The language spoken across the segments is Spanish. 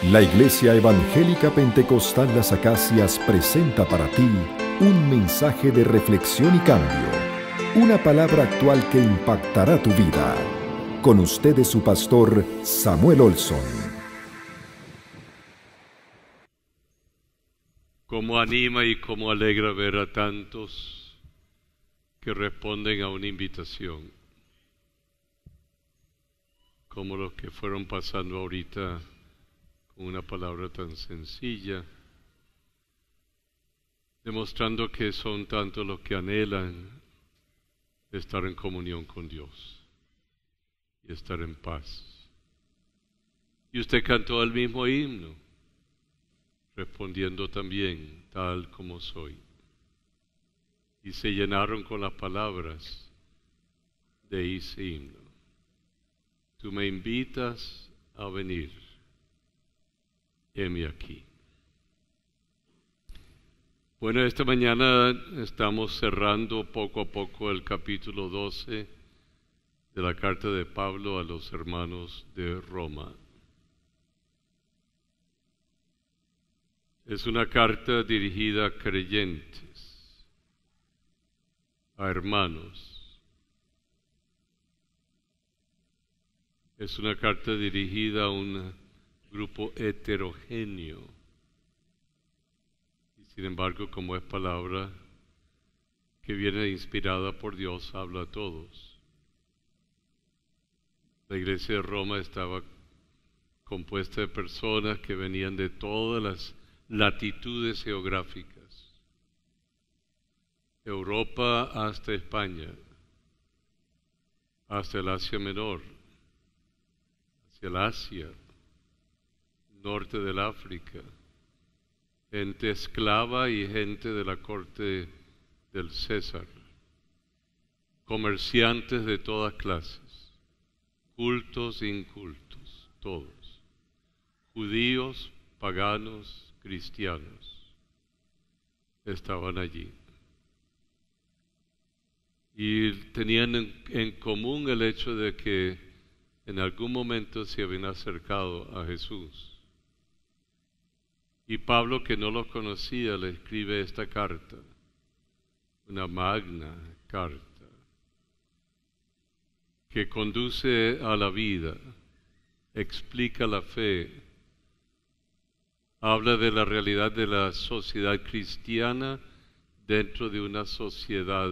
La Iglesia Evangélica Pentecostal Las Acacias presenta para ti un mensaje de reflexión y cambio, una palabra actual que impactará tu vida. Con ustedes su pastor, Samuel Olson. Cómo anima y cómo alegra ver a tantos que responden a una invitación, como los que fueron pasando ahorita con una palabra tan sencilla, demostrando que son tantos los que anhelan estar en comunión con Dios y estar en paz. Y usted cantó el mismo himno, respondiendo también, tal como soy. Y se llenaron con las palabras de ese himno. Tú me invitas a venir, heme aquí. Bueno, esta mañana estamos cerrando poco a poco el capítulo 12 de la carta de Pablo a los hermanos de Roma. Es una carta dirigida a creyentes, a hermanos. Es una carta dirigida a un grupo heterogéneo. Y sin embargo, como es palabra que viene inspirada por Dios, habla a todos. La iglesia de Roma estaba compuesta de personas que venían de todas las latitudes geográficas, Europa hasta España, hasta el Asia Menor, hacia el Asia, norte del África, gente esclava y gente de la corte del César, comerciantes de todas clases, cultos e incultos, todos, judíos, paganos, cristianos, estaban allí. Y tenían en común el hecho de que en algún momento se habían acercado a Jesús. Y Pablo, que no los conocía, le escribe esta carta, una magna carta, que conduce a la vida, explica la fe, habla de la realidad de la sociedad cristiana dentro de una sociedad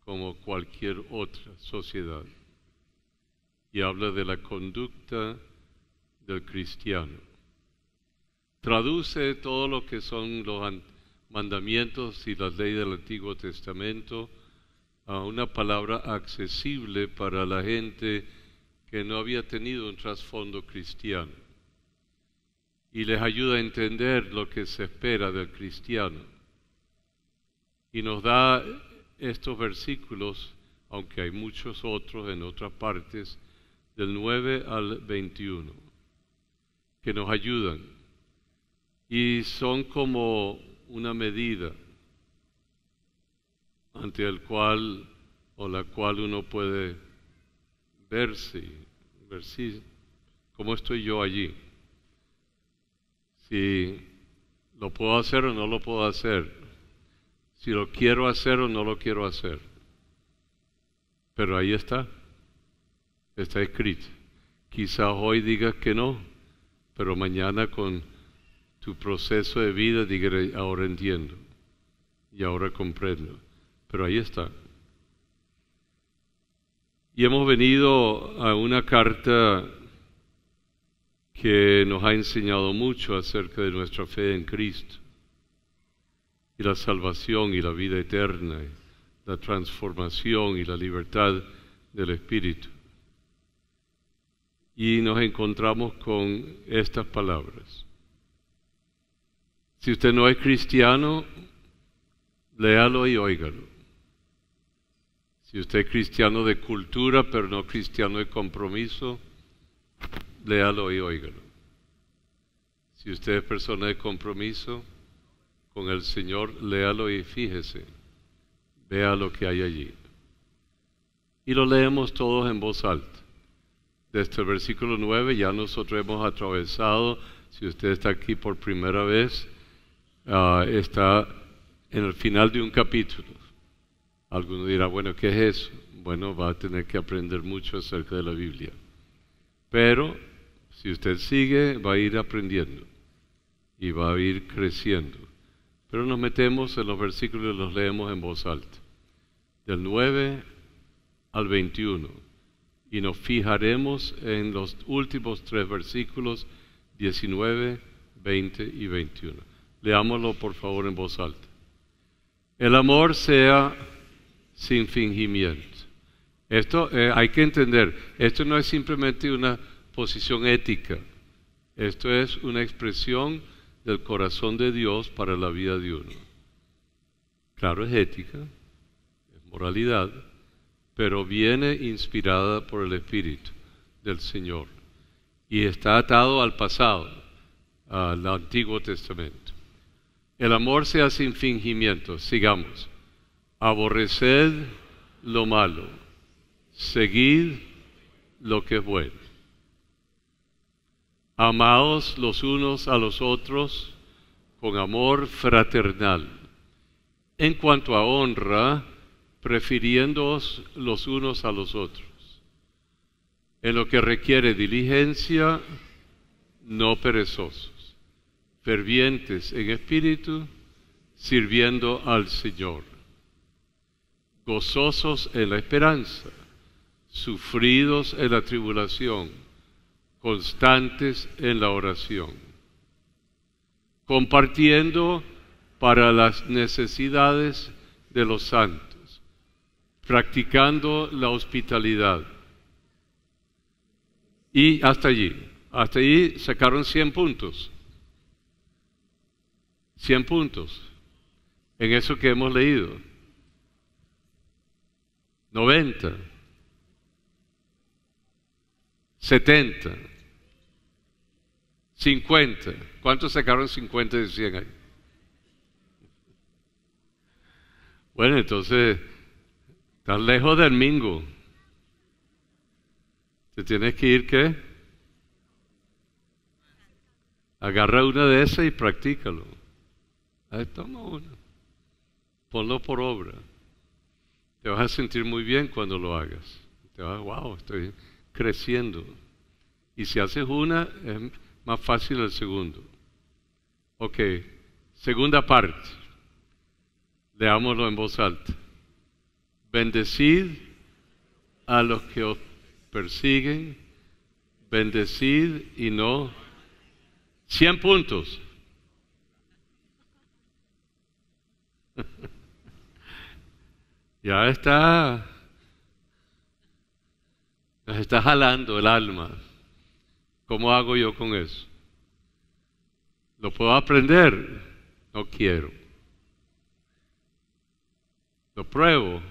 como cualquier otra sociedad. Y habla de la conducta del cristiano. Traduce todo lo que son los mandamientos y las leyes del Antiguo Testamento a una palabra accesible para la gente que no había tenido un trasfondo cristiano. Y les ayuda a entender lo que se espera del cristiano. Y nos da estos versículos, aunque hay muchos otros en otras partes, del 9 al 21, que nos ayudan. Y son como una medida ante el cual o la cual uno puede ver si cómo estoy yo allí. Si lo puedo hacer o no lo puedo hacer, si lo quiero hacer o no lo quiero hacer. Pero ahí está escrito. Quizá hoy digas que no, pero mañana con tu proceso de vida digas, ahora entiendo y ahora comprendo. Pero ahí está. Y hemos venido a una carta que nos ha enseñado mucho acerca de nuestra fe en Cristo y la salvación y la vida eterna, la transformación y la libertad del Espíritu. Y nos encontramos con estas palabras. Si usted no es cristiano, léalo y óigalo. Si usted es cristiano de cultura, pero no cristiano de compromiso, léalo y óigalo. Si usted es persona de compromiso con el Señor, léalo y fíjese, vea lo que hay allí. Y lo leemos todos en voz alta. Desde el versículo 9 ya nosotros hemos atravesado Si usted está aquí por primera vez, está en el final de un capítulo. Alguno dirá, bueno, ¿qué es eso? Bueno, va a tener que aprender mucho acerca de la Biblia. Pero si usted sigue, va a ir aprendiendo y va a ir creciendo. Pero nos metemos en los versículos y los leemos en voz alta, del 9 al 21. Y nos fijaremos en los últimos 3 versículos, 19, 20 y 21. Leámoslo por favor en voz alta. El amor sea sin fingimiento. Esto hay que entender, esto no es simplemente una posición ética, esto es una expresión del corazón de Dios para la vida de uno. Claro, es ética, es moralidad, pero viene inspirada por el Espíritu del Señor y está atado al pasado, al Antiguo Testamento. El amor sea sin fingimiento. Sigamos. Aborreced lo malo, seguid lo que es bueno. Amaos los unos a los otros con amor fraternal. En cuanto a honra, prefiriéndoos los unos a los otros. En lo que requiere diligencia, no perezosos, fervientes en espíritu, sirviendo al Señor, gozosos en la esperanza, sufridos en la tribulación, constantes en la oración, compartiendo para las necesidades de los santos, practicando la hospitalidad. Y hasta allí sacaron 100 puntos. 100 puntos en eso que hemos leído. 90, 70, 50. ¿Cuántos sacaron 50 de 100 ahí? Bueno, entonces, estás lejos del mingo. Te tienes que ir, ¿qué? Agarra una de esas y practícalo. Ahí toma una. Ponlo por obra. Te vas a sentir muy bien cuando lo hagas. Te vas, wow, estoy creciendo. Y si haces una, es más fácil el segundo. Ok, segunda parte. Leámoslo en voz alta. Bendecid a los que os persiguen, bendecid y no. 100 puntos. Ya está, nos está jalando el alma. ¿Cómo hago yo con eso? ¿Lo puedo aprender? No quiero. Lo pruebo.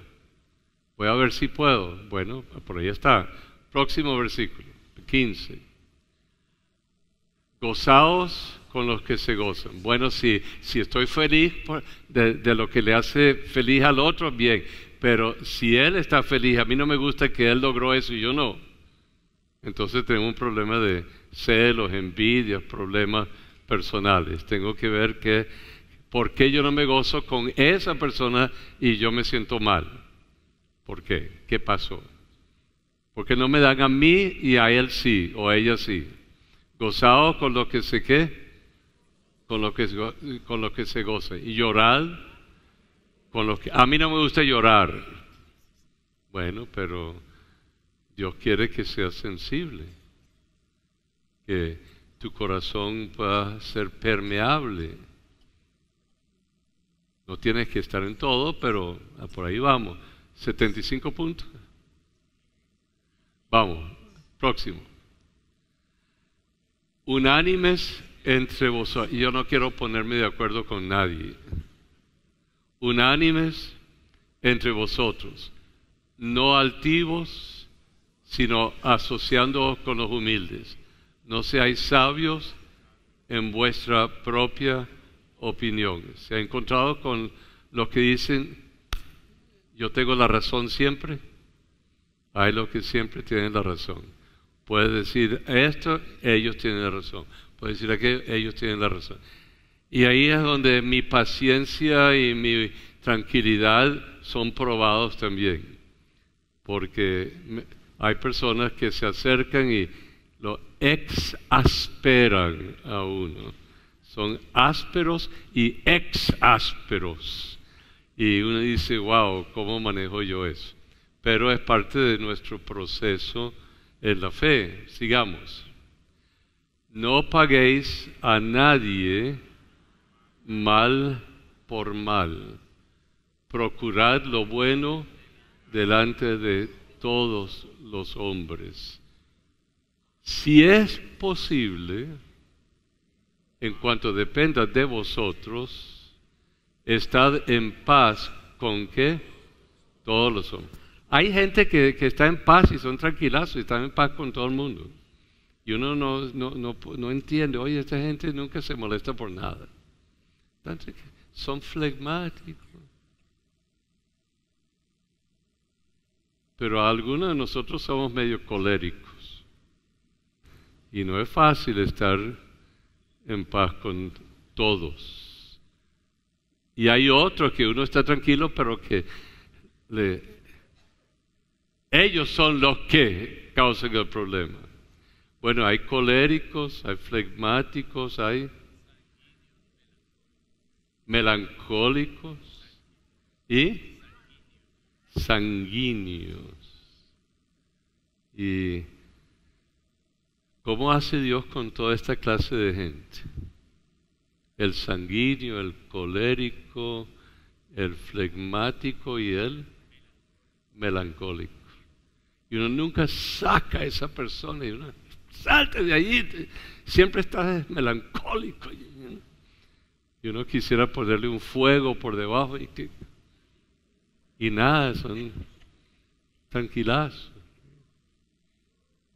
Voy a ver si puedo. Bueno, por ahí está. Próximo versículo, 15. Gozaos con los que se gozan. Bueno, si estoy feliz de lo que le hace feliz al otro, bien. Pero si él está feliz, a mí no me gusta que él logró eso y yo no. Entonces tengo un problema de celos, envidias, problemas personales. Tengo que ver por qué yo no me gozo con esa persona y yo me siento mal. ¿Por qué? ¿Qué pasó? Porque no me dan a mí y a él sí, o a ella sí. Gozaos con lo que se con lo que se goza. Y llorad con lo que. A mí no me gusta llorar. Bueno, pero Dios quiere que seas sensible, que tu corazón pueda ser permeable. No tienes que estar en todo, pero por ahí vamos. 75 puntos. Vamos, próximo. Unánimes entre vosotros. Y yo no quiero ponerme de acuerdo con nadie. Unánimes entre vosotros, no altivos, sino asociándoos con los humildes. No seáis sabios en vuestra propia opinión. ¿Se ha encontrado con los que dicen, yo tengo la razón siempre? Hay los que siempre tienen la razón. Puedes decir esto, ellos tienen la razón. puede decir que ellos tienen la razón. Y ahí es donde mi paciencia y mi tranquilidad son probados también. Porque hay personas que se acercan y lo exasperan a uno. Son ásperos y exásperos. Y uno dice, wow, ¿cómo manejo yo eso? Pero es parte de nuestro proceso en la fe. Sigamos. No paguéis a nadie mal por mal. Procurad lo bueno delante de todos los hombres. Si es posible, en cuanto dependa de vosotros, estad en paz con ¿qué? Todos los hombres. Hay gente que está en paz y son tranquilazos y están en paz con todo el mundo. Y uno no entiende, oye, esta gente nunca se molesta por nada. Son flegmáticos. Pero algunos de nosotros somos medio coléricos. Y no es fácil estar en paz con todos. Y hay otros que uno está tranquilo, pero que ellos son los que causan el problema. Bueno, hay coléricos, hay flegmáticos, hay melancólicos y sanguíneos. ¿Y cómo hace Dios con toda esta clase de gente? El sanguíneo, el colérico, el flegmático y el melancólico. Y uno nunca saca a esa persona y uno salte de allí, siempre está melancólico. Y uno quisiera ponerle un fuego por debajo y nada, son tranquilazos.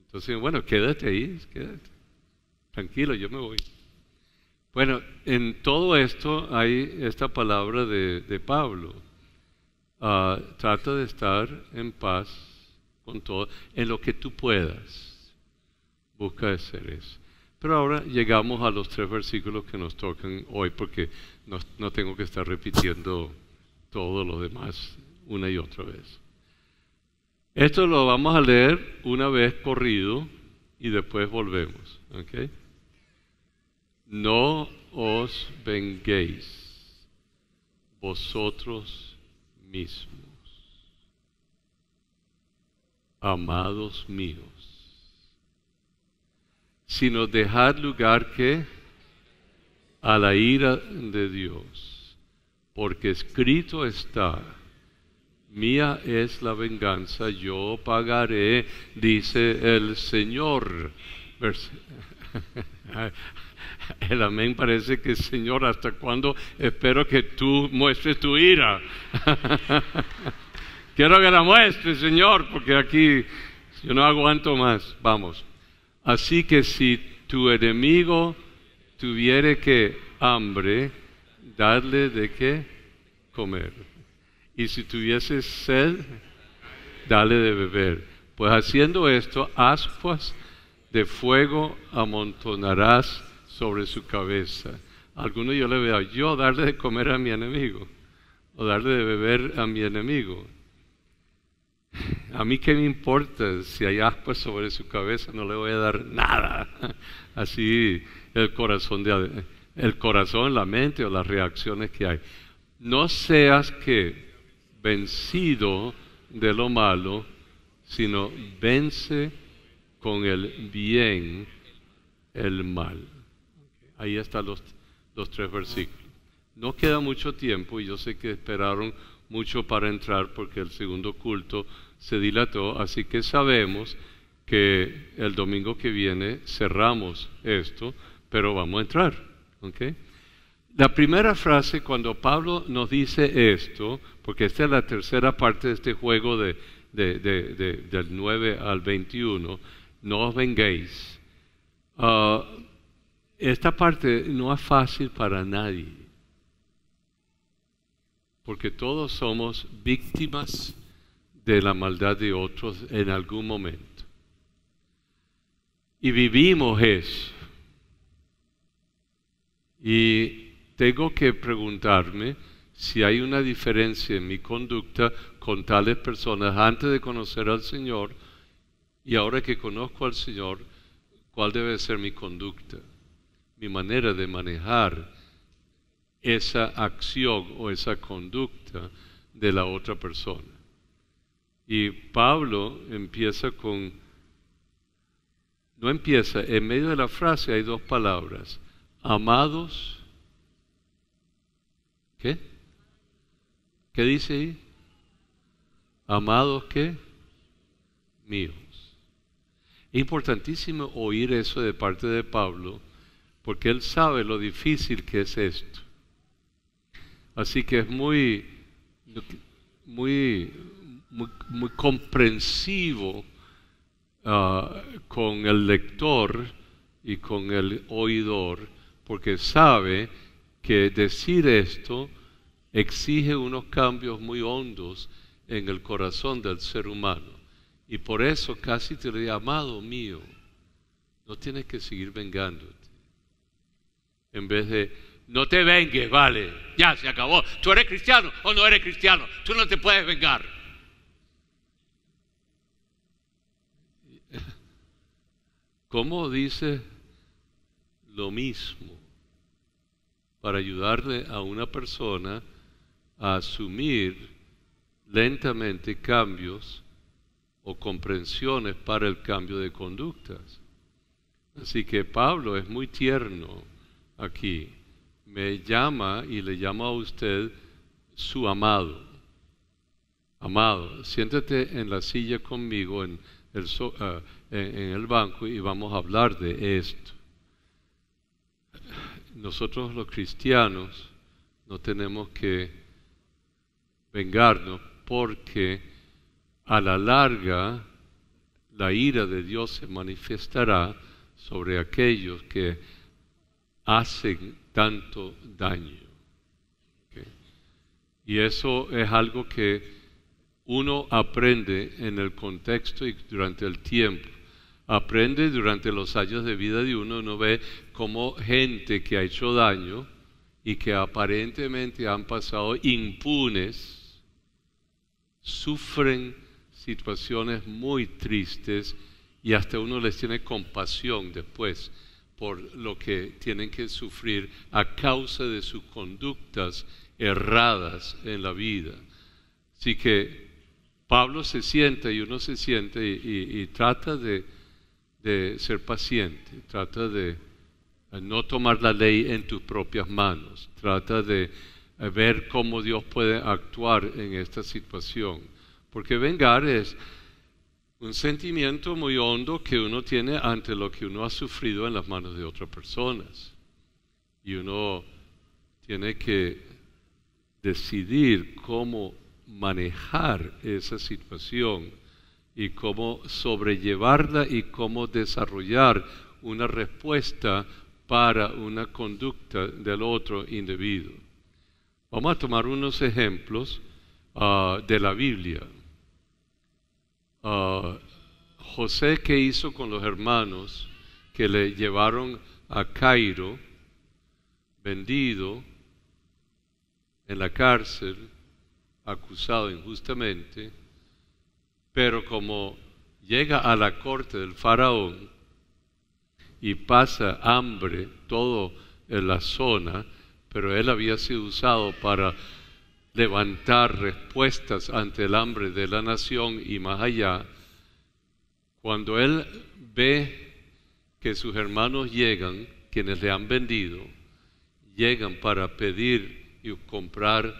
Entonces, bueno, quédate ahí, quédate. Tranquilo, yo me voy. Bueno, en todo esto hay esta palabra de Pablo. Trata de estar en paz con todo, en lo que tú puedas. Busca hacer eso. Pero ahora llegamos a los 3 versículos que nos tocan hoy, porque no tengo que estar repitiendo todo lo demás una y otra vez. Esto lo vamos a leer una vez corrido y después volvemos. ¿Okay? No os venguéis vosotros mismos, amados míos, sino dejad lugar que a la ira de Dios, porque escrito está: mía es la venganza, yo pagaré, dice el Señor. El amén parece que, Señor, ¿hasta cuándo espero que tú muestres tu ira? Quiero que la muestres, Señor, porque aquí yo no aguanto más. Vamos. Así que si tu enemigo tuviere que hambre, dadle de qué comer. Y si tuviese sed, dale de beber. Pues haciendo esto, ascuas de fuego amontonarás sobre su cabeza. Alguno yo le veo, yo darle de comer a mi enemigo, o darle de beber a mi enemigo. A mí qué me importa si hay ascuas sobre su cabeza, no le voy a dar nada. Así el corazón, la mente o las reacciones que hay. No seas que vencido de lo malo, sino vence con el bien el mal. Ahí están los 3 versículos. No queda mucho tiempo y yo sé que esperaron mucho para entrar porque el segundo culto se dilató, así que sabemos que el domingo que viene cerramos esto, pero vamos a entrar. ¿Okay? La primera frase cuando Pablo nos dice esto, porque esta es la tercera parte de este juego del 9 al 21, no os venguéis. Esta parte no es fácil para nadie, porque todos somos víctimas de la maldad de otros en algún momento. Y vivimos eso. Y tengo que preguntarme si hay una diferencia en mi conducta con tales personas antes de conocer al Señor, y ahora que conozco al Señor, ¿cuál debe ser mi conducta? Mi manera de manejar esa acción o esa conducta de la otra persona. Y Pablo empieza con, no empieza, en medio de la frase hay dos palabras, amados, ¿qué? ¿Qué dice ahí? Amados, ¿qué? Míos. Es importantísimo oír eso de parte de Pablo, porque él sabe lo difícil que es esto. Así que es muy comprensivo con el lector y con el oidor, porque sabe que decir esto exige unos cambios muy hondos en el corazón del ser humano. Y por eso casi te diría, amado mío, no tienes que seguir vengándote. En vez de, no te vengues, vale, ya se acabó. ¿Tú eres cristiano o no eres cristiano? Tú no te puedes vengar. ¿Cómo dice lo mismo para ayudarle a una persona a asumir lentamente cambios o comprensiones para el cambio de conductas? Así que Pablo es muy tierno aquí. Me llama y le llama a usted su amado. Amado, siéntate en la silla conmigo en el banco y vamos a hablar de esto. Nosotros los cristianos no tenemos que vengarnos, porque a la larga la ira de Dios se manifestará sobre aquellos que hacen tanto daño. ¿Okay? Y eso es algo que uno aprende en el contexto y durante el tiempo. Aprende durante los años de vida de uno. Uno ve cómo gente que ha hecho daño y que aparentemente han pasado impunes sufren situaciones muy tristes, y hasta uno les tiene compasión después por lo que tienen que sufrir a causa de sus conductas erradas en la vida. Así que Pablo se sienta y uno se siente y trata de ser paciente, trata de no tomar la ley en tus propias manos, trata de ver cómo Dios puede actuar en esta situación, porque vengar es un sentimiento muy hondo que uno tiene ante lo que uno ha sufrido en las manos de otras personas, y uno tiene que decidir cómo manejar esa situación y cómo sobrellevarla y cómo desarrollar una respuesta para una conducta del otro individuo. Vamos a tomar unos ejemplos de la Biblia. José, ¿qué hizo con los hermanos que le llevaron a Cairo, vendido en la cárcel, acusado injustamente? Pero como llega a la corte del faraón y pasa hambre todo en la zona, pero él había sido usado para levantar respuestas ante el hambre de la nación y más allá. Cuando él ve que sus hermanos llegan, quienes le han vendido, llegan para pedir y comprar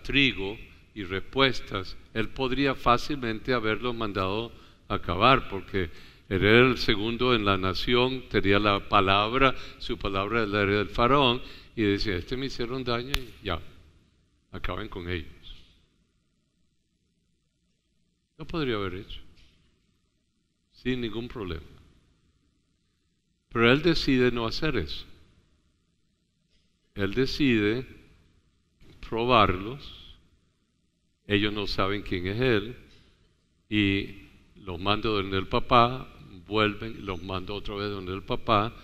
trigo y respuestas, él podría fácilmente haberlos mandado a acabar, porque él era el segundo en la nación, tenía la palabra, su palabra era del faraón, y decía, me hicieron daño y ya, acaben con ellos. Lo podría haber hecho, sin ningún problema. Pero él decide no hacer eso. Él decide probarlos. Ellos no saben quién es él, y los manda donde el papá, vuelven, los manda otra vez donde el papá,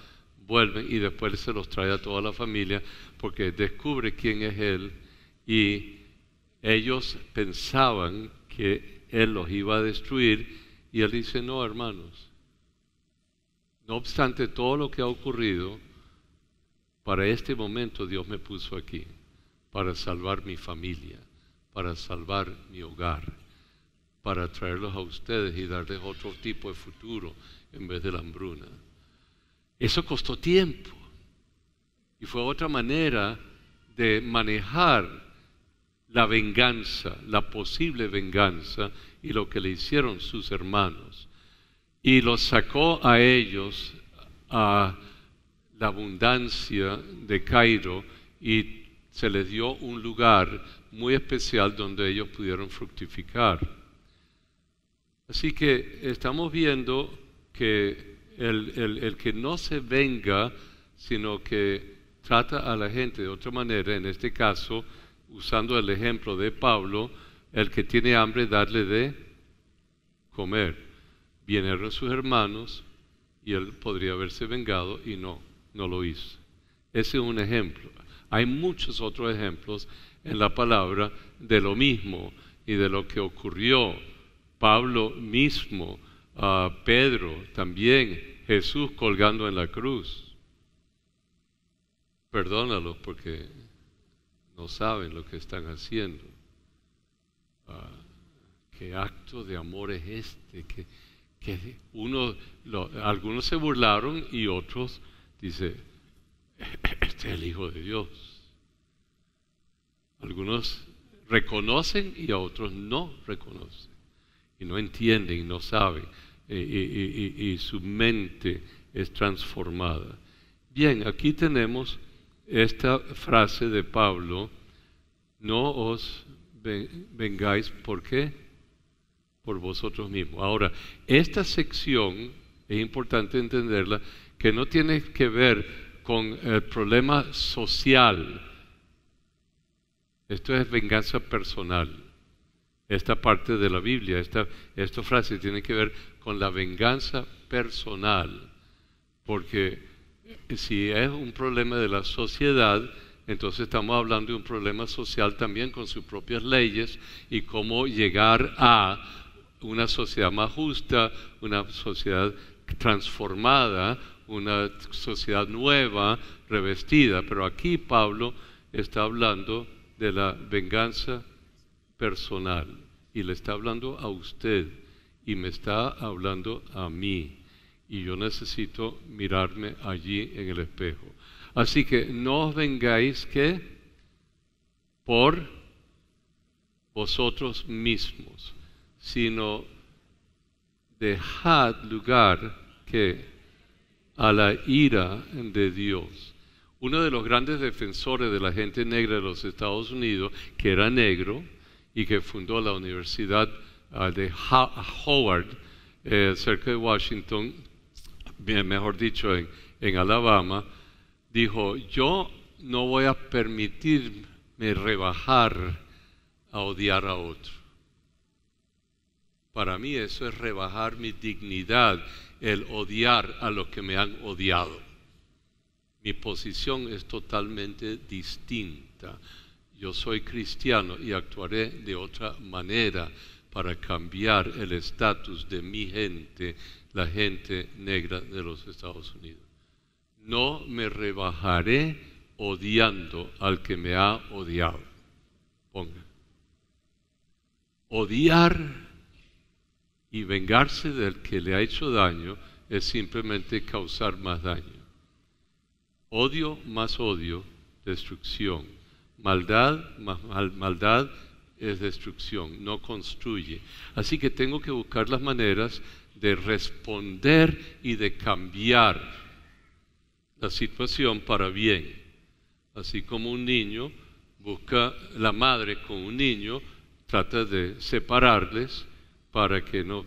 vuelven y después se los trae a toda la familia porque descubre quién es él, y ellos pensaban que él los iba a destruir, y él dice: no, hermanos, no obstante todo lo que ha ocurrido, para este momento Dios me puso aquí para salvar mi familia, para salvar mi hogar, para traerlos a ustedes y darles otro tipo de futuro en vez de la hambruna. Eso costó tiempo y fue otra manera de manejar la venganza, la posible venganza, y lo que le hicieron sus hermanos. Y los sacó a ellos a la abundancia de Cairo, y se les dio un lugar muy especial donde ellos pudieron fructificar. Así que estamos viendo que el que no se venga, sino que trata a la gente de otra manera, en este caso, usando el ejemplo de Pablo, el que tiene hambre, darle de comer. Vinieron sus hermanos y él podría haberse vengado y no lo hizo. Ese es un ejemplo. Hay muchos otros ejemplos en la palabra de lo mismo y de lo que ocurrió. Pablo mismo, Pedro también, Jesús colgando en la cruz. Perdónalos porque no saben lo que están haciendo. ¿Qué acto de amor es este? Que algunos se burlaron y otros dicen: este es el Hijo de Dios. Algunos reconocen y a otros no reconocen. Y no entienden, y no saben. Y su mente es transformada. Bien, aquí tenemos esta frase de Pablo: no os vengáis, ¿por qué? Por vosotros mismos. Ahora, esta sección es importante entenderla, que no tiene que ver con el problema social. Esto es venganza personal. Esta parte de la Biblia, esta frase tiene que ver con la venganza personal, porque si es un problema de la sociedad, entonces estamos hablando de un problema social también con sus propias leyes y cómo llegar a una sociedad más justa, una sociedad transformada, una sociedad nueva, revestida. Pero aquí Pablo está hablando de la venganza personal y le está hablando a usted y me está hablando a mí, y yo necesito mirarme allí en el espejo. Así que no os vengáis que por vosotros mismos, sino dejad lugar que a la ira de Dios. Uno de los grandes defensores de la gente negra de los Estados Unidos, que era negro y que fundó la Universidad de Howard, cerca de Washington, mejor dicho en Alabama, dijo: yo no voy a permitirme rebajar a odiar a otro. Para mí eso es rebajar mi dignidad, el odiar a los que me han odiado. Mi posición es totalmente distinta. Yo soy cristiano y actuaré de otra manera para cambiar el estatus de mi gente, la gente negra de los Estados Unidos. No me rebajaré odiando al que me ha odiado. Ponga. Odiar y vengarse del que le ha hecho daño es simplemente causar más daño. Odio más odio, destrucción. Maldad más maldad es destrucción, no construye. Así que tengo que buscar las maneras de responder y de cambiar la situación para bien. Así como un niño busca, la madre con un niño trata de separarles para que no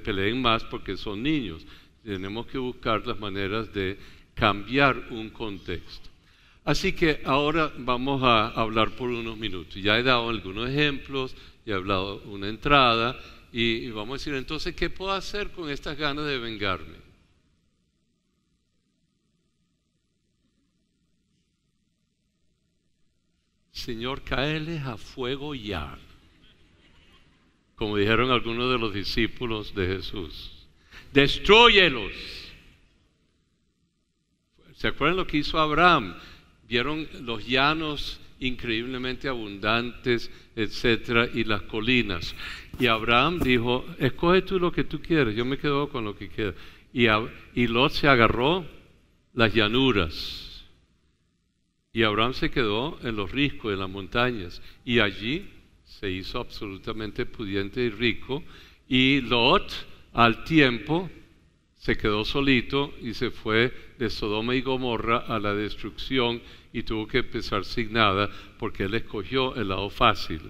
peleen más porque son niños. Tenemos que buscar las maneras de cambiar un contexto. Así que ahora vamos a hablar por unos minutos. Ya he dado algunos ejemplos, ya he hablado una entrada y vamos a decir entonces, ¿qué puedo hacer con estas ganas de vengarme? Señor, cáeles a fuego ya. Como dijeron algunos de los discípulos de Jesús. Destróyelos. ¿Se acuerdan lo que hizo Abraham? Vieron los llanos increíblemente abundantes, etcétera, y las colinas. Y Abraham dijo, escoge tú lo que tú quieres, yo me quedo con lo que queda. Y Lot se agarró las llanuras. Y Abraham se quedó en los riscos, en las montañas. Y allí se hizo absolutamente pudiente y rico. Y Lot, al tiempo, se quedó solito y se fue de Sodoma y Gomorra a la destrucción y tuvo que empezar sin nada porque él escogió el lado fácil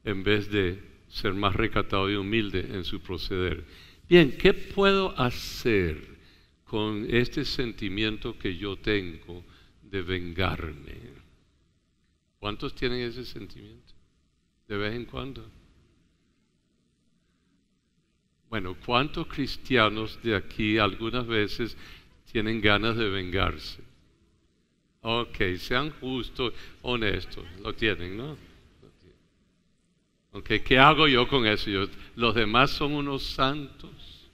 en vez de ser más recatado y humilde en su proceder. Bien, ¿qué puedo hacer con este sentimiento que yo tengo de vengarme? ¿Cuántos tienen ese sentimiento? De vez en cuando. Bueno, ¿cuántos cristianos de aquí algunas veces tienen ganas de vengarse? Ok, sean justos, honestos, lo tienen, ¿no? Ok, ¿qué hago yo con eso? Los demás son unos santos.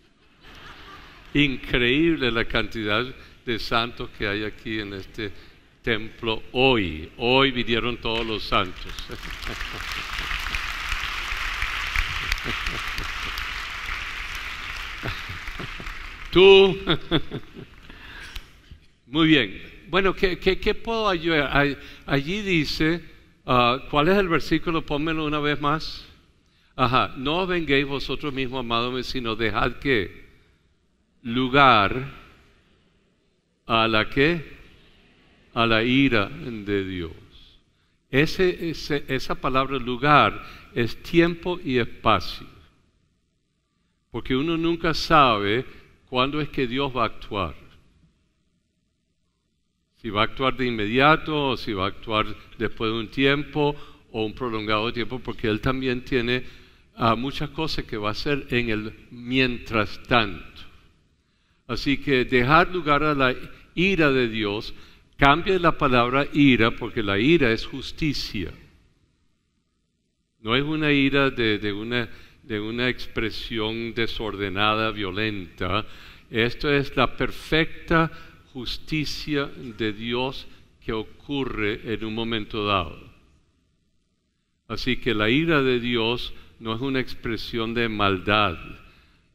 Increíble la cantidad de santos que hay aquí en este templo hoy. Hoy vinieron todos los santos. Tú. Muy bien. Bueno, ¿qué puedo ayudar? Allí dice, ¿cuál es el versículo? Pónmelo una vez más. Ajá. No os venguéis vosotros mismos, amados, sino dejad que lugar a la que a la ira de Dios. Esa palabra lugar es tiempo y espacio. Porque uno nunca sabe cuándo es que Dios va a actuar. Si va a actuar de inmediato, o si va a actuar después de un tiempo, o un prolongado tiempo, porque Él también tiene muchas cosas que va a hacer en el mientras tanto. Así que dejar lugar a la ira de Dios, cambia la palabra ira, porque la ira es justicia. No es una ira de una expresión desordenada, violenta. Esto es la perfecta justicia de Dios que ocurre en un momento dado. Así que la ira de Dios no es una expresión de maldad.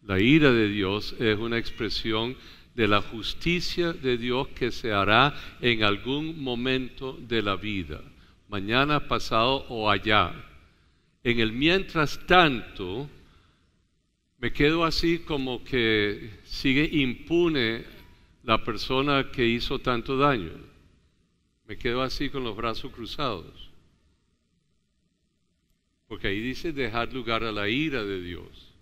La ira de Dios es una expresión de la justicia de Dios que se hará en algún momento de la vida, mañana, pasado o allá. En el mientras tanto, me quedo así como que sigue impune la persona que hizo tanto daño. Me quedo así con los brazos cruzados. Porque ahí dice dejar lugar a la ira de Dios.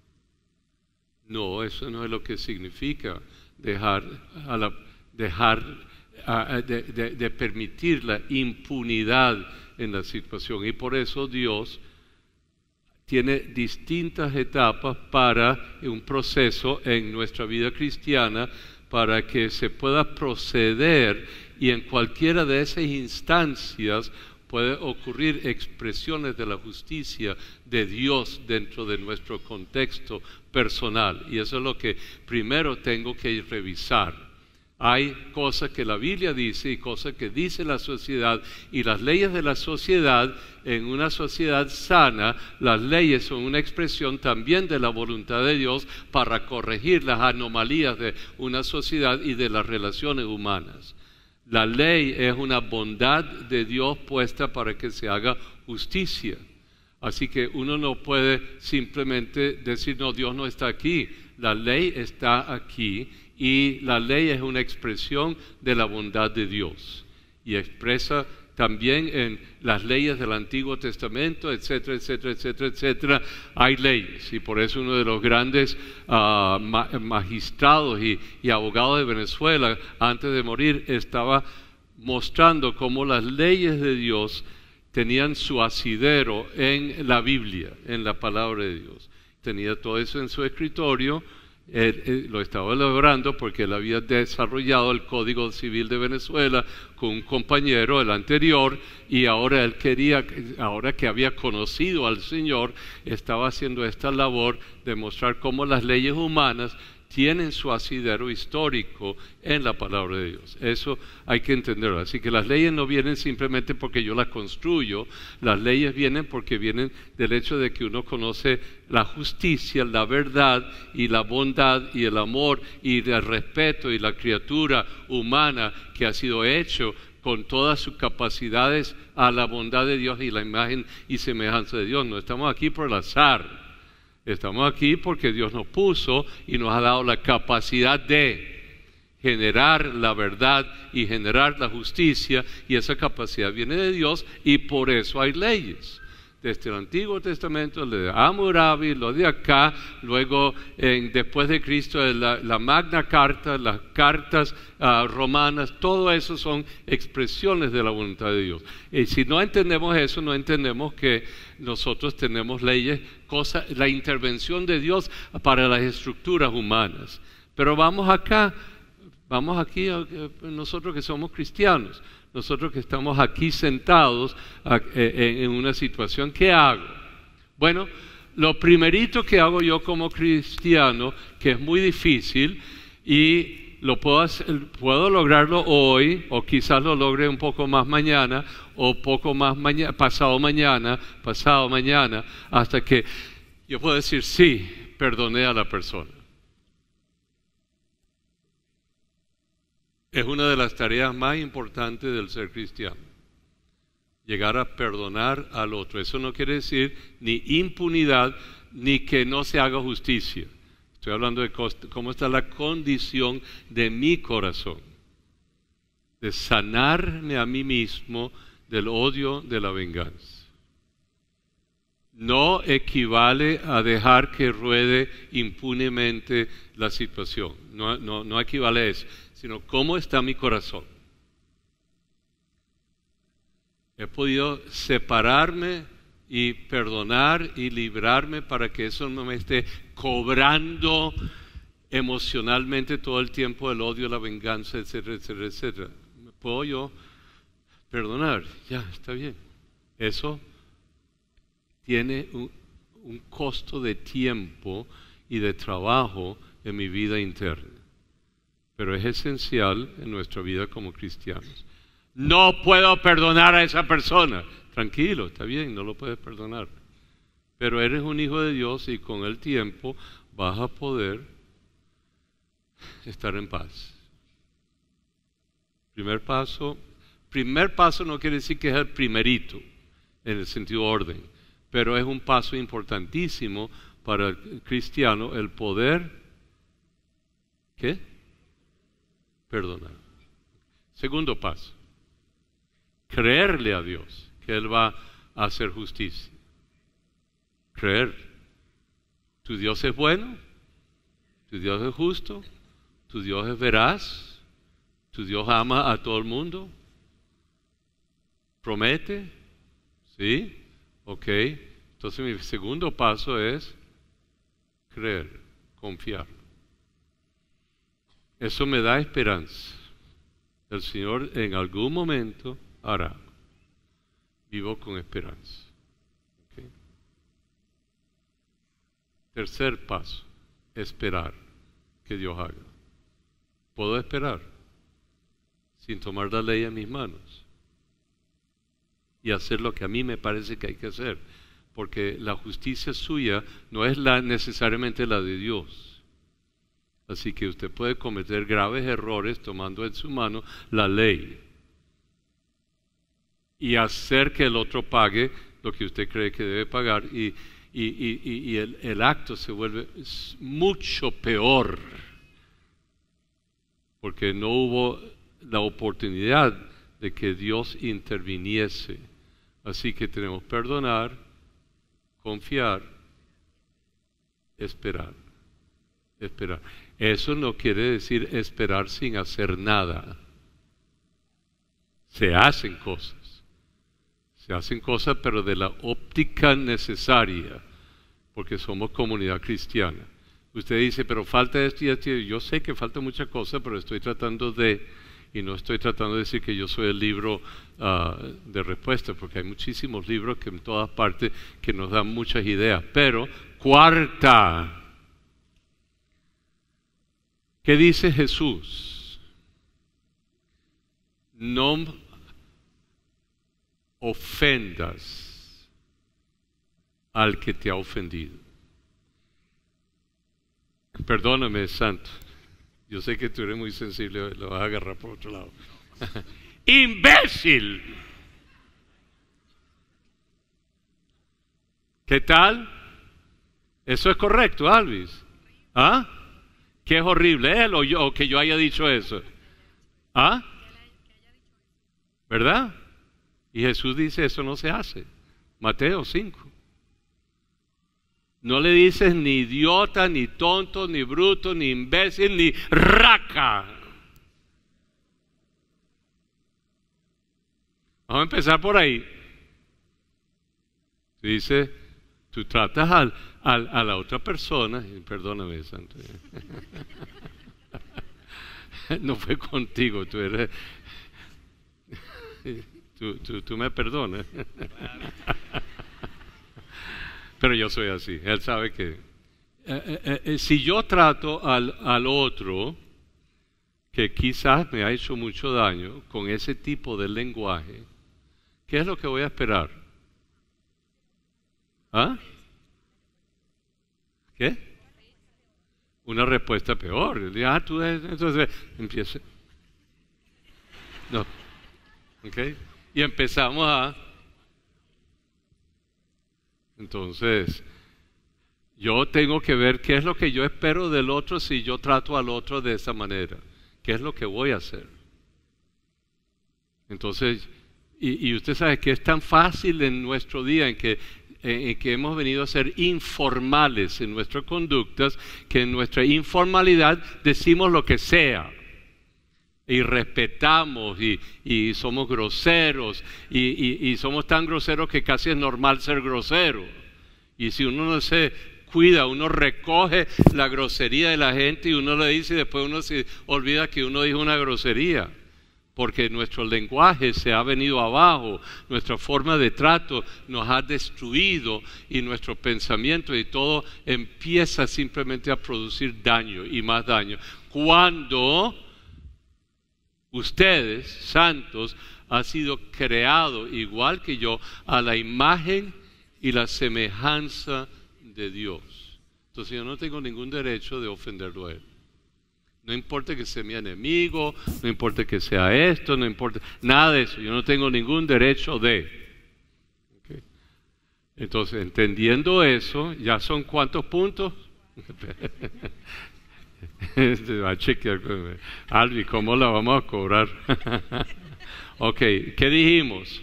No, eso no es lo que significa de permitir la impunidad en la situación. Y por eso Dios tiene distintas etapas para un proceso en nuestra vida cristiana para que se pueda proceder, y en cualquiera de esas instancias puede ocurrir expresiones de la justicia de Dios dentro de nuestro contexto personal. Y eso es lo que primero tengo que revisar. Hay cosas que la Biblia dice y cosas que dice la sociedad, y las leyes de la sociedad, en una sociedad sana, las leyes son una expresión también de la voluntad de Dios para corregir las anomalías de una sociedad y de las relaciones humanas. La ley es una bondad de Dios puesta para que se haga justicia. Así que uno no puede simplemente decir, no, Dios no está aquí. La ley está aquí. Y la ley es una expresión de la bondad de Dios y expresa también en las leyes del Antiguo Testamento, etcétera, etcétera, etcétera, etcétera. Hay leyes, y por eso uno de los grandes magistrados y abogados de Venezuela, antes de morir, estaba mostrando cómo las leyes de Dios tenían su asidero en la Biblia, en la palabra de Dios. Tenía todo eso en su escritorio, lo estaba elaborando porque él había desarrollado el Código Civil de Venezuela con un compañero, el anterior, y ahora él quería, ahora que había conocido al Señor, estaba haciendo esta labor de mostrar cómo las leyes humanas tienen su asidero histórico en la palabra de Dios. Eso hay que entenderlo. Así que las leyes no vienen simplemente porque yo las construyo, las leyes vienen porque vienen del hecho de que uno conoce la justicia, la verdad y la bondad y el amor y el respeto y la criatura humana que ha sido hecho con todas sus capacidades a la bondad de Dios y la imagen y semejanza de Dios. No estamos aquí por el azar. Estamos aquí porque Dios nos puso y nos ha dado la capacidad de generar la verdad y generar la justicia, y esa capacidad viene de Dios, y por eso hay leyes. Desde el Antiguo Testamento, lo de Hammurabi, lo de acá, luego después de Cristo la Magna Carta, las cartas romanas, todo eso son expresiones de la voluntad de Dios. Y si no entendemos eso, no entendemos que nosotros tenemos leyes, la intervención de Dios para las estructuras humanas. Pero vamos aquí, nosotros que somos cristianos, nosotros que estamos aquí sentados en una situación, ¿qué hago? Bueno, lo primerito que hago yo como cristiano, que es muy difícil y lo puedo lograrlo hoy, o quizás lo logre un poco más mañana, o poco más pasado mañana, hasta que yo puedo decir, sí, perdoné a la persona. Es una de las tareas más importantes del ser cristiano, llegar a perdonar al otro. Eso no quiere decir ni impunidad, ni que no se haga justicia. Estoy hablando de cómo está la condición de mi corazón, de sanarme a mí mismo del odio de la venganza. No equivale a dejar que ruede impunemente la situación, no equivale a eso, sino cómo está mi corazón. He podido separarme y perdonar y librarme para que eso no me esté cobrando emocionalmente todo el tiempo el odio, la venganza, etcétera, etcétera, etcétera. ¿Puedo yo perdonar? Ya, está bien. Eso tiene un costo de tiempo y de trabajo en mi vida interna, pero es esencial en nuestra vida como cristianos. No puedo perdonar a esa persona. Tranquilo, está bien, no lo puedes perdonar, pero eres un hijo de Dios y con el tiempo vas a poder estar en paz. Primer paso no quiere decir que es el primerito en el sentido orden, pero es un paso importantísimo para el cristiano, el poder, ¿qué? Perdonar. Segundo paso, creerle a Dios que Él va a hacer justicia. Creer. Tu Dios es bueno, tu Dios es justo, tu Dios es veraz, tu Dios ama a todo el mundo. ¿Promete? ¿Sí? Ok. Entonces mi segundo paso es creer, confiar. Eso me da esperanza. El Señor en algún momento hará. Vivo con esperanza. ¿Okay? Tercer paso, esperar que Dios haga. ¿Puedo esperar sin tomar la ley en mis manos y hacer lo que a mí me parece que hay que hacer? Porque la justicia suya no es necesariamente la de Dios. Así que usted puede cometer graves errores tomando en su mano la ley y hacer que el otro pague lo que usted cree que debe pagar, y el acto se vuelve mucho peor porque no hubo la oportunidad de que Dios interviniese. Así que tenemos que perdonar, confiar, esperar. Eso no quiere decir esperar sin hacer nada. Se hacen cosas, pero de la óptica necesaria, porque somos comunidad cristiana. Usted dice, pero falta esto y esto. Yo sé que falta muchas cosas, pero estoy tratando de, y no estoy tratando de decir que yo soy el libro de respuesta, porque hay muchísimos libros que en todas partes que nos dan muchas ideas. Pero, cuarta, ¿qué dice Jesús? No ofendas al que te ha ofendido. Perdóname, santo. Yo sé que tú eres muy sensible, lo vas a agarrar por otro lado. ¡Imbécil! ¿Qué tal? Eso es correcto, Alvis. ¿Ah? ¿Qué es horrible? ¿Él o yo, o que yo haya dicho eso? ¿Ah? ¿Verdad? Y Jesús dice, eso no se hace. Mateo 5. No le dices ni idiota, ni tonto, ni bruto, ni imbécil, ni raca. Vamos a empezar por ahí. Dice, tú tratas a la otra persona, perdóname, santo. No fue contigo, tú eres... Tú me perdonas. Pero yo soy así. Él sabe que si yo trato al otro que quizás me ha hecho mucho daño con ese tipo de lenguaje, ¿qué es lo que voy a esperar? ¿Ah? ¿Qué? Una respuesta peor. Entonces empieza. No. ¿Ok? Y empezamos a... Entonces, yo tengo que ver qué es lo que yo espero del otro si yo trato al otro de esa manera. ¿Qué es lo que voy a hacer? Entonces, y usted sabe que es tan fácil en nuestro día en que hemos venido a ser informales en nuestras conductas, que en nuestra informalidad decimos lo que sea. Y respetamos y somos groseros y somos tan groseros que casi es normal ser grosero. Y si uno no se cuida, uno recoge la grosería de la gente y uno le dice y después uno se olvida que uno dijo una grosería. Porque nuestro lenguaje se ha venido abajo, nuestra forma de trato nos ha destruido y nuestro pensamiento y todo empieza simplemente a producir daño y más daño. Cuando ustedes, santos, han sido creados, igual que yo, a la imagen y la semejanza de Dios. Entonces yo no tengo ningún derecho de ofenderlo a Él. No importa que sea mi enemigo, no importa que sea esto, no importa nada de eso. Yo no tengo ningún derecho de. ¿Okay? Entonces, entendiendo eso, ¿ya son cuántos puntos? Va a chequear. Albi, ¿cómo la vamos a cobrar? Ok, ¿qué dijimos?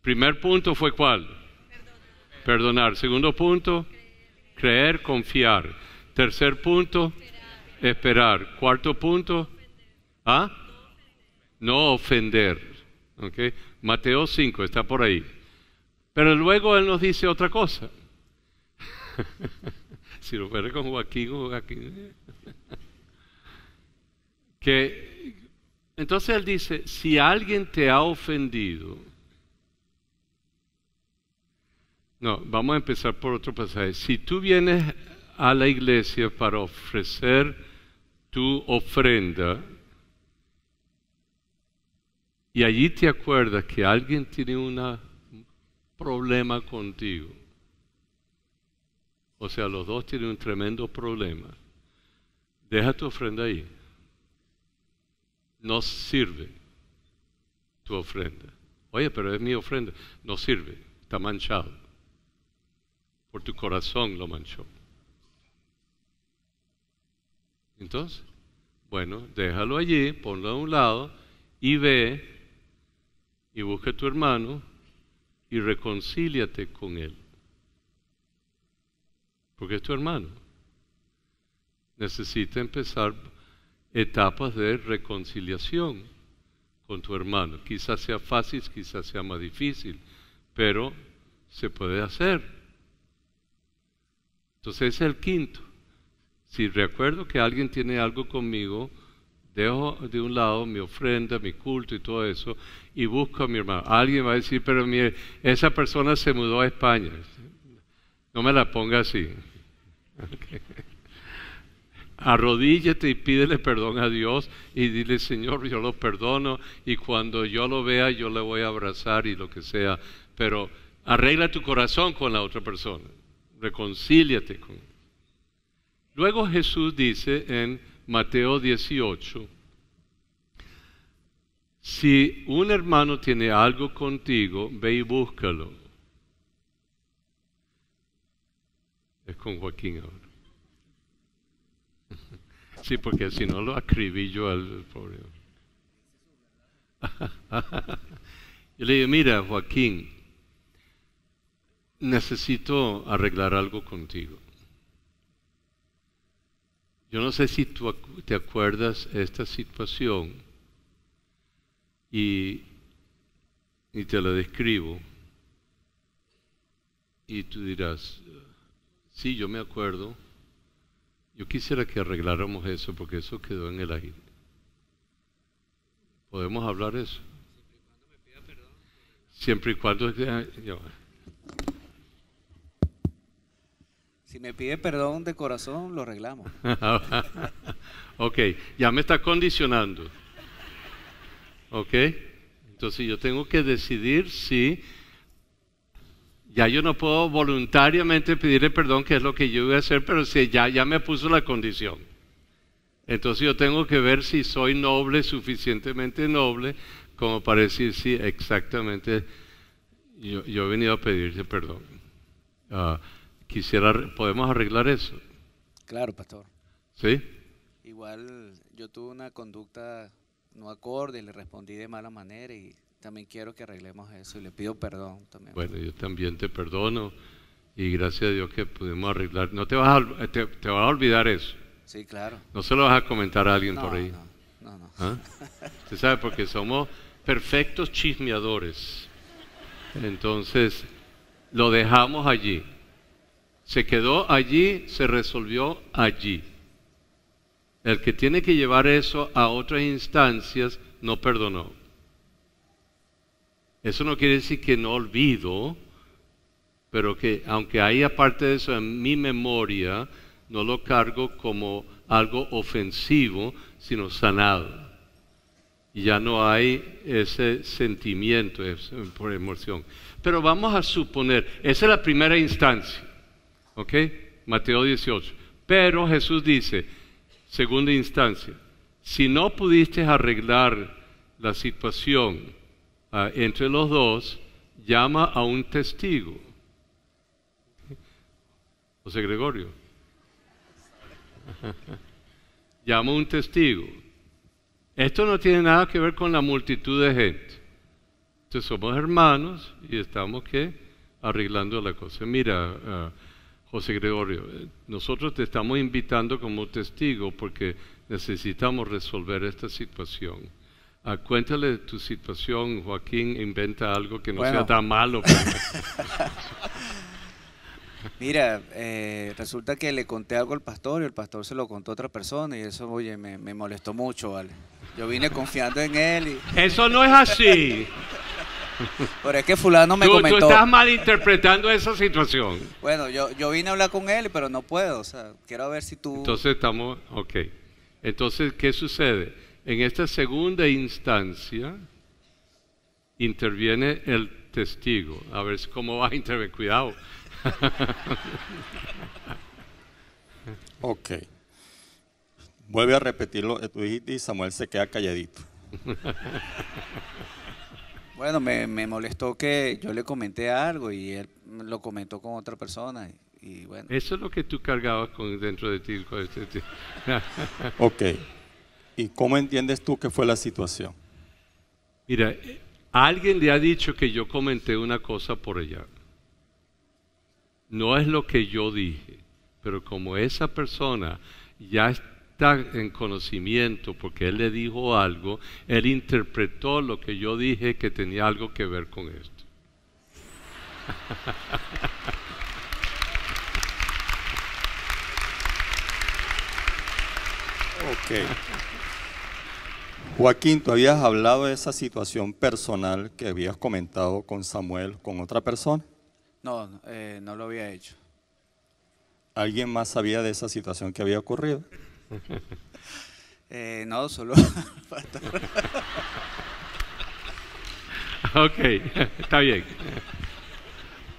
Primer punto fue ¿cuál? Perdonar. Segundo punto, creer, confiar. Tercer punto, esperar. Cuarto punto, ¿ah? No ofender. Okay. Mateo 5 está por ahí. Pero luego él nos dice otra cosa. Si lo fuera con Joaquín. Que entonces él dice, si alguien te ha ofendido. No, vamos a empezar por otro pasaje. Si tú vienes a la iglesia para ofrecer tu ofrenda y allí te acuerdas que alguien tiene un problema contigo, o sea, los dos tienen un tremendo problema, deja tu ofrenda ahí. No sirve tu ofrenda. Oye, pero es mi ofrenda. No sirve, está manchado. Por tu corazón lo manchó. Entonces, bueno, déjalo allí, ponlo a un lado y ve y busca a tu hermano y reconcíliate con él. Porque es tu hermano. Necesita empezar etapas de reconciliación con tu hermano. Quizás sea fácil, quizás sea más difícil, pero se puede hacer. Entonces ese es el quinto. Si recuerdo que alguien tiene algo conmigo, dejo de un lado mi ofrenda, mi culto y todo eso, y busco a mi hermano. Alguien va a decir, pero mire, esa persona se mudó a España. No me la ponga así. Okay. Arrodíllate y pídele perdón a Dios y dile, Señor, yo lo perdono, y cuando yo lo vea, yo le voy a abrazar y lo que sea. Pero arregla tu corazón con la otra persona. Reconcíliate con él. Luego Jesús dice en Mateo 18, si un hermano tiene algo contigo, ve y búscalo. Es con Joaquín ahora. Sí, porque si no lo acribillo al pobre. Yo le digo, mira, Joaquín, necesito arreglar algo contigo. Yo no sé si tú te acuerdas de esta situación y te la describo y tú dirás, sí, yo me acuerdo. Yo quisiera que arregláramos eso porque eso quedó en el aire. ¿Podemos hablar eso? Siempre y cuando me pida perdón. Si me pide perdón de corazón, lo arreglamos. Ok, ya me está condicionando. Ok, entonces yo tengo que decidir si ya yo no puedo voluntariamente pedirle perdón, que es lo que yo voy a hacer, pero si ya me puso la condición. Entonces yo tengo que ver si soy noble, suficientemente noble, como para decir, sí, exactamente, yo he venido a pedirte perdón. ¿Podemos arreglar eso? Claro, pastor. ¿Sí? Igual yo tuve una conducta no acorde, le respondí de mala manera y también quiero que arreglemos eso y le pido perdón también. Bueno, yo también te perdono y gracias a Dios que pudimos arreglar. No te vas a olvidar eso. Sí, claro. No se lo vas a comentar a alguien por ahí. No. ¿Ah? Usted sabe, porque somos perfectos chismeadores. Entonces, lo dejamos allí. Se quedó allí, se resolvió allí. El que tiene que llevar eso a otras instancias no perdonó. Eso no quiere decir que no olvido, pero que aunque haya parte de eso en mi memoria, no lo cargo como algo ofensivo, sino sanado. Y ya no hay ese sentimiento por emoción. Pero vamos a suponer, esa es la primera instancia. ¿Ok? Mateo 18. Pero Jesús dice, segunda instancia, si no pudiste arreglar la situación entre los dos, llama a un testigo. José Gregorio. Llama a un testigo. Esto no tiene nada que ver con la multitud de gente. Entonces somos hermanos y estamos arreglando la cosa. Mira, José Gregorio, nosotros te estamos invitando como testigo porque necesitamos resolver esta situación. Cuéntale tu situación, Joaquín, inventa algo que no sea tan malo. Mira, resulta que le conté algo al pastor y el pastor se lo contó a otra persona y eso, oye, me molestó mucho, ¿vale? Yo vine confiando en él y... Eso no es así. Pero es que fulano me comentó... Tú estás malinterpretando esa situación. Bueno, yo vine a hablar con él, pero no puedo, o sea, quiero ver si tú... Entonces estamos, ok. Entonces, ¿qué sucede? En esta segunda instancia, interviene el testigo. A ver cómo va a intervenir. Cuidado. Ok. Vuelve a repetir lo que tú dijiste y Samuel se queda calladito. Bueno, me molestó que yo le comenté algo y él lo comentó con otra persona y bueno. Eso es lo que tú cargabas dentro de ti. Ok. ¿Y cómo entiendes tú que fue la situación? Mira, alguien le ha dicho que yo comenté una cosa por allá. No es lo que yo dije, pero como esa persona ya está en conocimiento porque él le dijo algo, él interpretó lo que yo dije que tenía algo que ver con esto. Ok. Joaquín, tú habías hablado de esa situación personal que habías comentado con Samuel, con otra persona. No, no lo había hecho. ¿Alguien más sabía de esa situación que había ocurrido? No, solo pastor. Ok, está bien.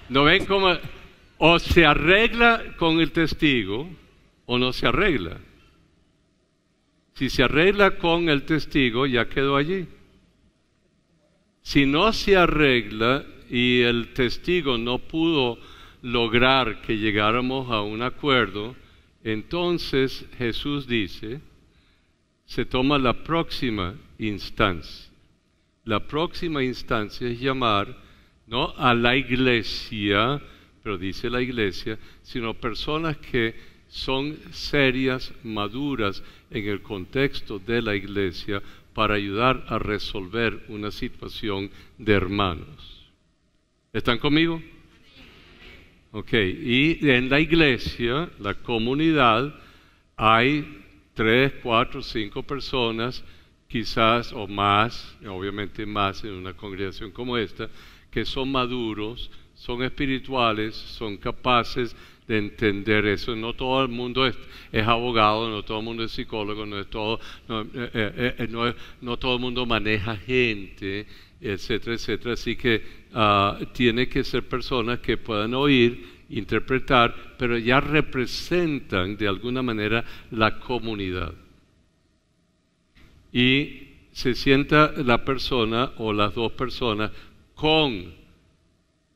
¿No ven cómo o se arregla con el testigo o no se arregla? Si se arregla con el testigo, ya quedó allí. Si no se arregla y el testigo no pudo lograr que llegáramos a un acuerdo, entonces Jesús dice, se toma la próxima instancia. La próxima instancia es llamar, no a la iglesia, pero dice la iglesia, sino personas que son serias, maduras en el contexto de la iglesia para ayudar a resolver una situación de hermanos. ¿Están conmigo? Ok, y en la iglesia, la comunidad, hay 3, 4, 5 personas, quizás o más, obviamente más en una congregación como esta, que son maduros, son espirituales, son capaces de entender eso. No todo el mundo es abogado, no todo el mundo es psicólogo, no todo el mundo maneja gente, etcétera, etcétera. Así que tiene que ser personas que puedan oír, interpretar, pero ya representan de alguna manera la comunidad. Y se sienta la persona o las dos personas con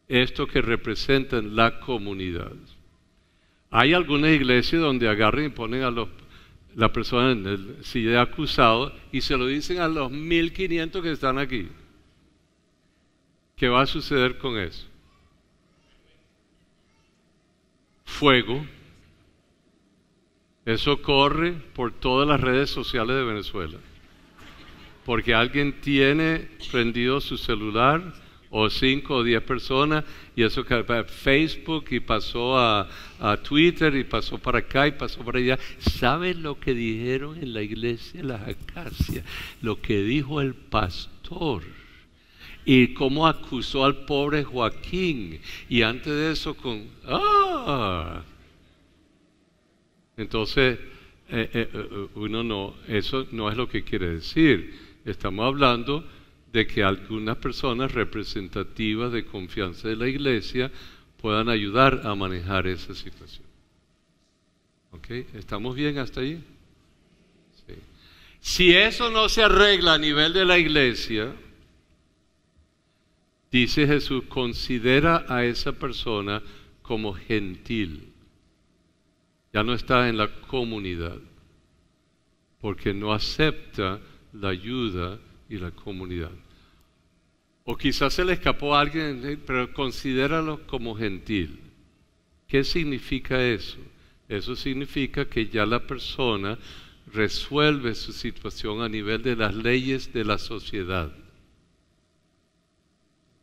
esto que representan la comunidad. Hay algunas iglesias donde agarran y ponen a la persona en el silla de acusado y se lo dicen a los 1500 que están aquí. ¿Qué va a suceder con eso? Fuego. Eso corre por todas las redes sociales de Venezuela. Porque alguien tiene prendido su celular, o 5 o 10 personas, y eso que Facebook, y pasó a Twitter, y pasó para acá, y pasó para allá. ¿Saben lo que dijeron en la iglesia de las Acacias? Lo que dijo el pastor, y cómo acusó al pobre Joaquín, y antes de eso entonces, eso no es lo que quiere decir. Estamos hablando de que algunas personas representativas de confianza de la iglesia puedan ayudar a manejar esa situación. ¿Ok? ¿Estamos bien hasta ahí? Sí. Si eso no se arregla a nivel de la iglesia, dice Jesús, considera a esa persona como gentil. Ya no está en la comunidad, porque no acepta la ayuda y la comunidad. O quizás se le escapó a alguien, pero considéralo como gentil. ¿Qué significa eso? Eso significa que ya la persona resuelve su situación a nivel de las leyes de la sociedad.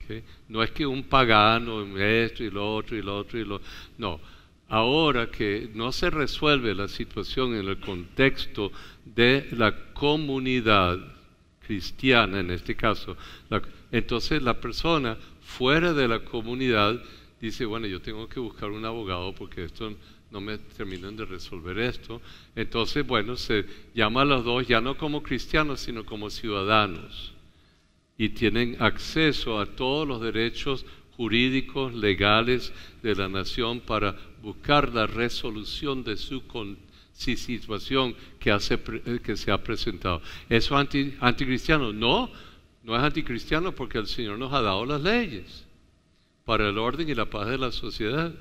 ¿Okay? No es que un pagano, esto y lo otro y lo otro y lo... No. Ahora que no se resuelve la situación en el contexto de la comunidad cristiana, en este caso, entonces la persona fuera de la comunidad dice, bueno, yo tengo que buscar un abogado porque esto no me terminan de resolver esto. Entonces, bueno, se llama a los dos ya no como cristianos, sino como ciudadanos, y tienen acceso a todos los derechos jurídicos, legales de la nación para buscar la resolución de su situación que se ha presentado. ¿Eso es anticristiano? No, no es anticristiano porque el Señor nos ha dado las leyes para el orden y la paz de la sociedad.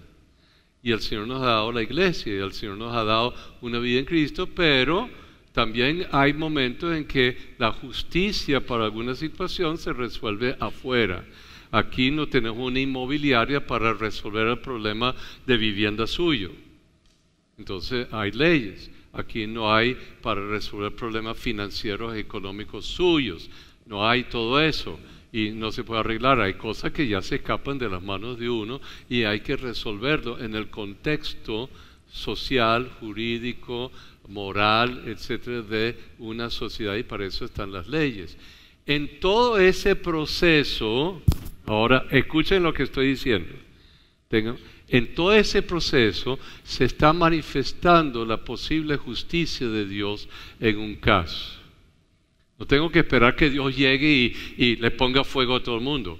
Y el Señor nos ha dado la iglesia y el Señor nos ha dado una vida en Cristo, pero también hay momentos en que la justicia para alguna situación se resuelve afuera. Aquí no tenemos una inmobiliaria para resolver el problema de vivienda suyo. Entonces hay leyes. Aquí no hay para resolver problemas financieros y económicos suyos. No hay todo eso y no se puede arreglar. Hay cosas que ya se escapan de las manos de uno y hay que resolverlo en el contexto social, jurídico, moral, etcétera, de una sociedad, y para eso están las leyes. En todo ese proceso, ahora escuchen lo que estoy diciendo, en todo ese proceso se está manifestando la posible justicia de Dios en un caso. No tengo que esperar que Dios llegue y le ponga fuego a todo el mundo.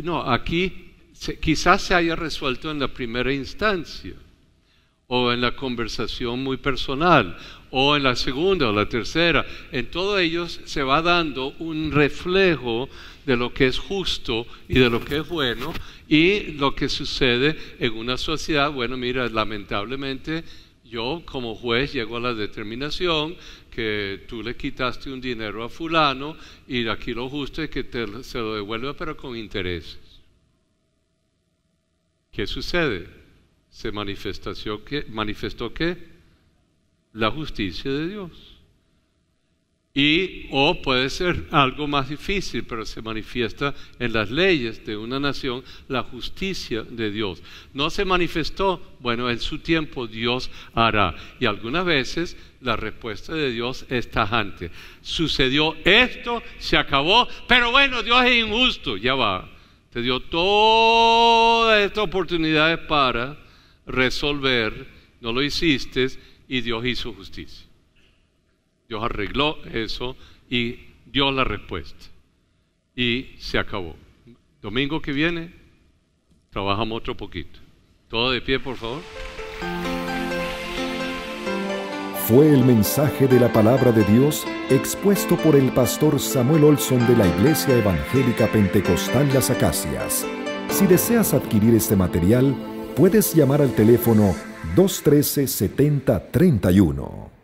No, aquí quizás se haya resuelto en la primera instancia, o en la conversación muy personal, o en la segunda o la tercera. En todos ellos se va dando un reflejo de lo que es justo y de lo que es bueno, y lo que sucede en una sociedad. Bueno, mira, lamentablemente yo como juez llego a la determinación que tú le quitaste un dinero a fulano, y aquí lo justo es que se lo devuelva, pero con intereses. ¿Qué sucede? Se manifestó ¿qué? La justicia de Dios. O puede ser algo más difícil, pero se manifiesta en las leyes de una nación la justicia de Dios. No se manifestó, bueno, en su tiempo Dios hará. Y algunas veces la respuesta de Dios es tajante. Sucedió esto, se acabó, pero bueno, Dios es injusto, ya va. Te dio todas estas oportunidades para resolver, no lo hiciste, y Dios hizo justicia. Dios arregló eso y dio la respuesta. Y se acabó. Domingo que viene, trabajamos otro poquito. Todo de pie, por favor. Fue el mensaje de la palabra de Dios expuesto por el pastor Samuel Olson de la Iglesia Evangélica Pentecostal Las Acacias. Si deseas adquirir este material, puedes llamar al teléfono 213-7031.